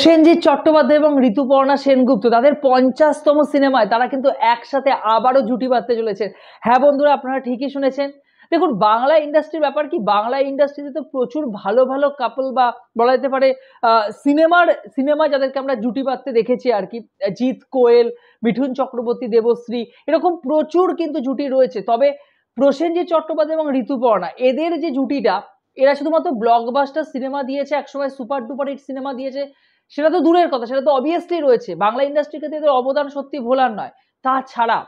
প্রসেনজিৎ চট্টোপাধ্যায় এবং ঋতুপর্ণা সেনগুপ্ত তাদের 50তম সিনেমায় তারা কিন্তু একসাথে আবারও জুটি বাঁধতে চলেছে। হ্যাঁ বন্ধুরা, আপনারা ঠিকই শুনেছেন। দেখুন, বাংলা ইন্ডাস্ট্রির ব্যাপার কি, বাংলা ইন্ডাস্ট্রিতে তো প্রচুর ভালো ভালো কাপল বা বলা যেতে পারে সিনেমা যাদেরকে আমরা জুটি বাঁধতে দেখেছি আর কি, জিৎ কোয়েল, মিঠুন চক্রবর্তী, দেবশ্রী, এরকম প্রচুর কিন্তু জুটি রয়েছে। তবে প্রসেনজিৎ চট্টোপাধ্যায় এবং ঋতুপর্ণা এদের যে জুটিটা, এরা শুধুমাত্র ব্লকবাস্টার সিনেমা দিয়েছে, একসময় সুপার ডুপার হিট সিনেমা দিয়েছে, সেটা তো দূরের কথা, সেটা তো অবভিয়াসলি রয়েছে। বাংলা ইন্ডাস্ট্রির ক্ষেত্রে এদের অবদান সত্যি ভোলার নয়। তাছাড়া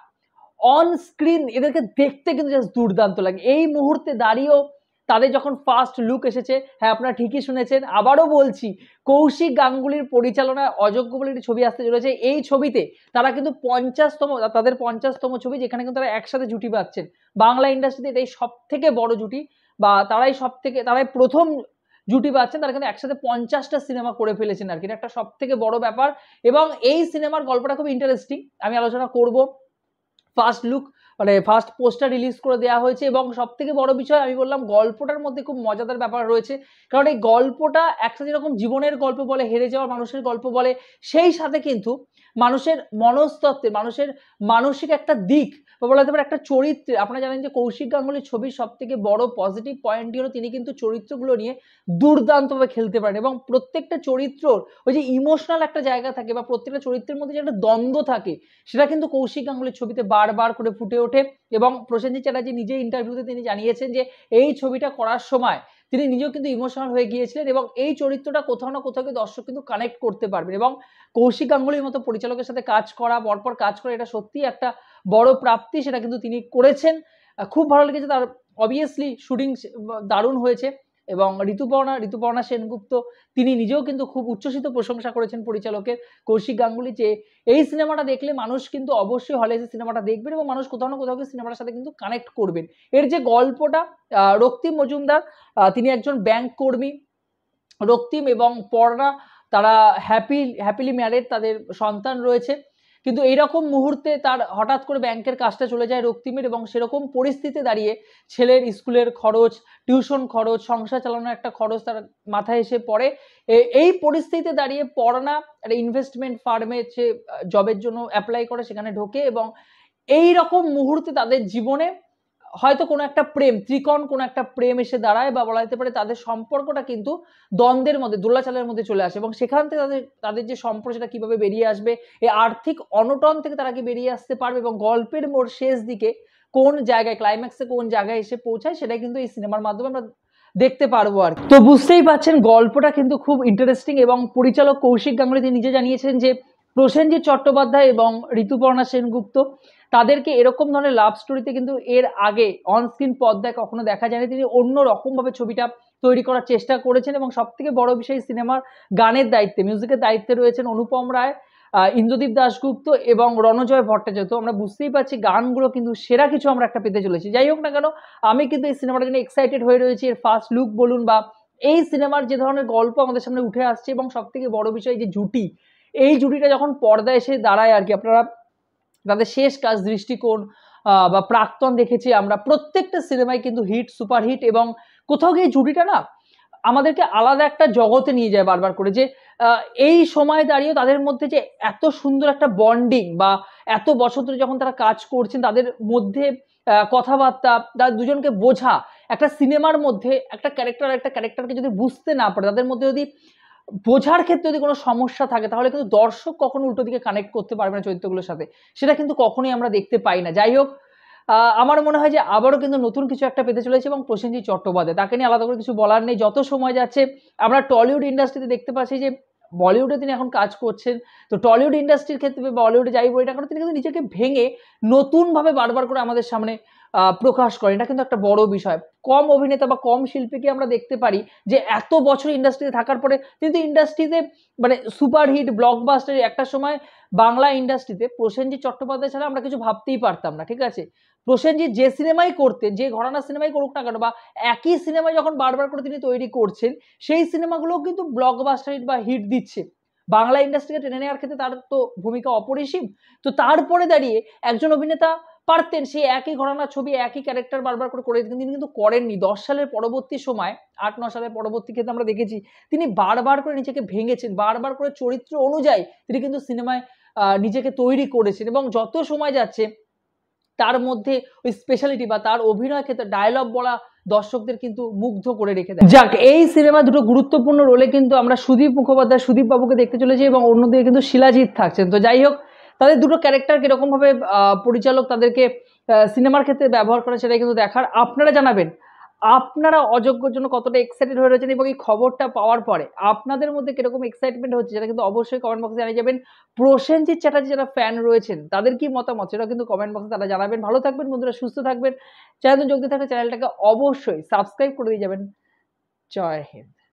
অন স্ক্রিন এদেরকে দেখতে কিন্তু জাস্ট দুর্দান্ত লাগে। এই মুহূর্তে দাঁড়িয়েও তাদের যখন ফার্স্ট লুক এসেছে, হ্যাঁ আপনারা ঠিকই শুনেছেন, আবারও বলছি, কৌশিক গাঙ্গুলির পরিচালনায় অযোগ্য বলে একটি ছবি আসতে চলেছে। এই ছবিতে তারা কিন্তু তাদের 50তম ছবি, যেখানে কিন্তু তারা একসাথে জুটি বাঁধছেন। বাংলা ইন্ডাস্ট্রিতে এটাই সব থেকে বড় জুটি, বা তারাই প্রথম জুটি বাঁধছেন। তারা কিন্তু একসাথে 50টা সিনেমা করে ফেলেছেন আর কি, এটা একটা সব থেকে বড় ব্যাপার। এবং এই সিনেমার গল্পটা খুব ইন্টারেস্টিং, আমি আলোচনা করব। ফার্স্ট লুক মানে ফার্স্ট পোস্টার রিলিজ করে দেওয়া হয়েছে, এবং সব থেকে বড় বিষয় আমি বললাম, গল্পটার মধ্যে খুব মজাদার ব্যাপার রয়েছে। কারণ এই গল্পটা একটা যেরকম জীবনের গল্প বলে, হেরে যাওয়া মানুষের গল্প বলে, সেই সাথে কিন্তু মানুষের মনস্তত্ত্বের, মানুষের মানসিক একটা দিক বা বলা যেতে পারে একটা চরিত্রে। আপনারা জানেন যে কৌশিক গাঙ্গুলির ছবির সব থেকে বড় পজিটিভ পয়েন্টই হলো তিনি কিন্তু চরিত্রগুলো নিয়ে দুর্দান্তভাবে খেলতে পারেন, এবং প্রত্যেকটা চরিত্রর ওই যে ইমোশনাল একটা জায়গা থাকে, বা প্রত্যেকটা চরিত্রের মধ্যে যে একটা দ্বন্দ্ব থাকে, সেটা কিন্তু কৌশিক গাঙ্গুলির ছবিতে বারবার করে ফুটে ওঠে। এবং প্রসেনজিৎ চ্যাটার্জি নিজে ইন্টারভিউতে তিনি জানিয়েছেন যে এই ছবিটা করার সময় তিনি নিজেও কিন্তু ইমোশনাল হয়ে গিয়েছিলেন, এবং এই চরিত্রটা কোথাও না কোথাও দর্শক কিন্তু কানেক্ট করতে পারবেন। এবং কৌশিক গাঙ্গুলির মতো পরিচালকের সাথে কাজ করা, পরপর কাজ করা, এটা সত্যিই একটা বড় প্রাপ্তি, সেটা কিন্তু তিনি করেছেন। খুব ভালো লেগেছে তার, অবভিয়াসলি শুটিং দারুণ হয়েছে। এবং ঋতুপর্ণা সেনগুপ্ত তিনি নিজেও কিন্তু খুব উচ্ছ্বসিত প্রশংসা করেছেন পরিচালকের, কৌশিক গাঙ্গুলি, যে এই সিনেমাটা দেখলে মানুষ কিন্তু অবশ্যই হলে এসে সিনেমাটা দেখবেন, এবং মানুষ কোথাও না কোথাও সিনেমাটার সাথে কিন্তু কানেক্ট করবেন। এর যে গল্পটা, রক্তিম মজুমদার, তিনি একজন ব্যাংক কর্মী। রক্তিম এবং পর্ণা তারা হ্যাপিলি ম্যারেড, তাদের সন্তান রয়েছে। কিন্তু এইরকম মুহূর্তে তার হঠাৎ করে ব্যাংকের কাজটা চলে যায় রক্তিমের, এবং সেরকম পরিস্থিতিতে দাঁড়িয়ে ছেলের স্কুলের খরচ, টিউশন খরচ, সংসার চালানোর একটা খরচ তার মাথায় এসে পড়ে। এই পরিস্থিতিতে দাঁড়িয়ে পড়না একটা ইনভেস্টমেন্ট ফার্মে সে জবের জন্য অ্যাপ্লাই করে, সেখানে ঢোকে, এবং এই রকম মুহূর্তে তাদের জীবনে হয়তো কোনো একটা কোনো একটা প্রেম এসে দাঁড়ায়, বা বলা যেতে পারে তাদের সম্পর্কটা কিন্তু দ্বন্দ্বের মধ্যে, দোলাচালের মধ্যে চলে আসে, এবং সেখান থেকে তাদের যে সম্পর্ক সেটা কিভাবে বেরিয়ে আসবে, এই আর্থিক অনটন থেকে তারা কি বেরিয়ে আসতে পারবে, এবং গল্পের মোড় শেষ দিকে কোন জায়গায়, ক্লাইম্যাক্সে কোন জায়গায় এসে পৌঁছায়, সেটা কিন্তু এই সিনেমার মাধ্যমে আমরা দেখতে পারবো আর কি। তো বুঝতেই পারছেন গল্পটা কিন্তু খুব ইন্টারেস্টিং, এবং পরিচালক কৌশিক গাঙ্গুলি তিনি নিজে জানিয়েছেন যে প্রসেনজিৎ চট্টোপাধ্যায় এবং ঋতুপর্ণা সেনগুপ্ত তাদেরকে এরকম ধরনের লাভ স্টোরিতে কিন্তু এর আগে অন স্ক্রিন পর্দায় কখনো দেখা যায়নি। তিনি অন্য রকম ভাবে ছবিটা তৈরি করার চেষ্টা করেছেন, এবং সব থেকে বড় বিষয়, সিনেমার গানের দায়িত্বে, মিউজিকের দায়িত্বে রয়েছেন অনুপম রায়, ইন্দ্রদীপ দাশগুপ্ত এবং রণজয় ভট্টাচার্য। তো আমরা বুঝতেই পারছি গানগুলো কিন্তু সেরা কিছু আমরা একটা পেতে চলেছি। যাই হোক না কেন, আমি কিন্তু এই সিনেমাটার জন্য এক্সাইটেড হয়ে রয়েছি। এর ফার্স্ট লুক বলুন, বা এই সিনেমার যে ধরনের গল্প আমাদের সামনে উঠে আসছে, এবং সব থেকে বড় বিষয় যে জুটি, এই জুটিটা যখন পর্দায় এসে দাঁড়ায় আর কি, আপনারা তাদের শেষ কাজ দৃষ্টিকোণ বা প্রাক্তন দেখেছি আমরা, প্রত্যেকটা সিনেমায় কিন্তু হিট, সুপার হিট, এবং কোথাও গিয়ে জুটিটা না আমাদেরকে আলাদা একটা জগতে নিয়ে যায় বারবার করে, যে এই সময় দাঁড়িয়ে তাদের মধ্যে যে এত সুন্দর একটা বন্ডিং, বা এত বছর ধরে যখন তারা কাজ করছেন তাদের মধ্যে কথাবার্তা, তাদের দুজনকে বোঝা, একটা সিনেমার মধ্যে একটা ক্যারেক্টারকে যদি বুঝতে না পারে, তাদের মধ্যে যদি বোঝার ক্ষেত্রে যদি কোনো সমস্যা থাকে, তাহলে কিন্তু দর্শক কখনো উল্টো দিকে কানেক্ট করতে পারবে না চরিত্রগুলোর সাথে, সেটা কিন্তু কখনোই আমরা দেখতে পাই না। যাই হোক, আমার মনে হয় যে আবারও কিন্তু নতুন কিছু একটা পেতে চলেছে, এবং প্রসেনজিৎ চট্টোপাধ্যায়, তাকে নিয়ে আলাদা করে কিছু বলার নেই। যত সময় যাচ্ছে আমরা টলিউড ইন্ডাস্ট্রিতে দেখতে পাচ্ছি যে বলিউডে তিনি এখন কাজ করছেন, তো টলিউড ইন্ডাস্ট্রির ক্ষেত্রে বলিউডে যাই বলি না কেন, তিনি কিন্তু নিজেকে ভেঙে নতুনভাবে বারবার করে আমাদের সামনে প্রকাশ করেন। এটা কিন্তু একটা বড় বিষয়। কম অভিনেতা বা কম শিল্পীকে আমরা দেখতে পারি যে এত বছর ইন্ডাস্ট্রিতে থাকার পরে কিন্তু ইন্ডাস্ট্রিতে মানে সুপারহিট ব্লকবাস্টার, একটা সময় বাংলা ইন্ডাস্ট্রিতে প্রসেনজিৎ চট্টোপাধ্যায় ছাড়া আমরা কিছু ভাবতেই পারতাম না, ঠিক আছে। প্রসেনজিৎ যে সিনেমাই করতেন, যে ঘরানার সিনেমাই করুক না কেন, বা একই সিনেমায় যখন বারবার করে তিনি তৈরি করছেন, সেই সিনেমাগুলোও কিন্তু ব্লকবাস্টার হিট বা হিট দিচ্ছে। বাংলা ইন্ডাস্ট্রিকে টেনে নেওয়ার ক্ষেত্রে তার তো ভূমিকা অপরিসীম। তো তারপরে দাঁড়িয়ে একজন অভিনেতা পারতেন সেই একই ঘরানার ছবি একই ক্যারেক্টার বারবার করে করে দিতেন, তিনি কিন্তু করেননি। 10 সালের পরবর্তী সময় 8-9 সালের পরবর্তী ক্ষেত্রে আমরা দেখেছি তিনি বারবার করে নিজেকে ভেঙেছেন, বারবার করে চরিত্র অনুযায়ী তিনি কিন্তু সিনেমায় নিজেকে তৈরি করেছেন এবং যত সময় যাচ্ছে তার মধ্যে ওই স্পেশালিটি বা তার অভিনয় ক্ষেত্রে ডায়লগ বলা দর্শকদের কিন্তু মুগ্ধ করে রেখে দেয়। যাক, এই সিনেমা দুটো গুরুত্বপূর্ণ রোলে কিন্তু আমরা সুদীপ মুখোপাধ্যায় সুদীপ বাবুকে দেখতে চলেছি এবং অন্যদিকে কিন্তু শিলাজিৎ থাকছেন। তো যাই হোক, তাদের দুটো ক্যারেক্টার কিরকম ভাবে পরিচালক তাদেরকে সিনেমার ক্ষেত্রে ব্যবহার করে সেটাই কিন্তু দেখার। আপনারা জানাবেন আপনারা অযোগ্যর জন্য কতটা এক্সাইটেড হয়ে রয়েছেন এবং এই খবরটা পাওয়ার পরে আপনাদের মধ্যে কিরকম এক্সাইটমেন্ট হচ্ছে সেটা কিন্তু অবশ্যই কমেন্ট বক্সে জানিয়ে যাবেন। প্রসেনজিৎ চ্যাটার্জি যারা ফ্যান রয়েছেন তাদের কি মতামত সেটা কিন্তু কমেন্ট বক্সে তারা জানাবেন। ভালো থাকবেন বন্ধুরা, সুস্থ থাকবেন। চ্যানেলে যোগ দিয়ে থাকলে চ্যানেলটাকে অবশ্যই সাবস্ক্রাইব করে দিয়ে যাবেন। জয় হিন্দ।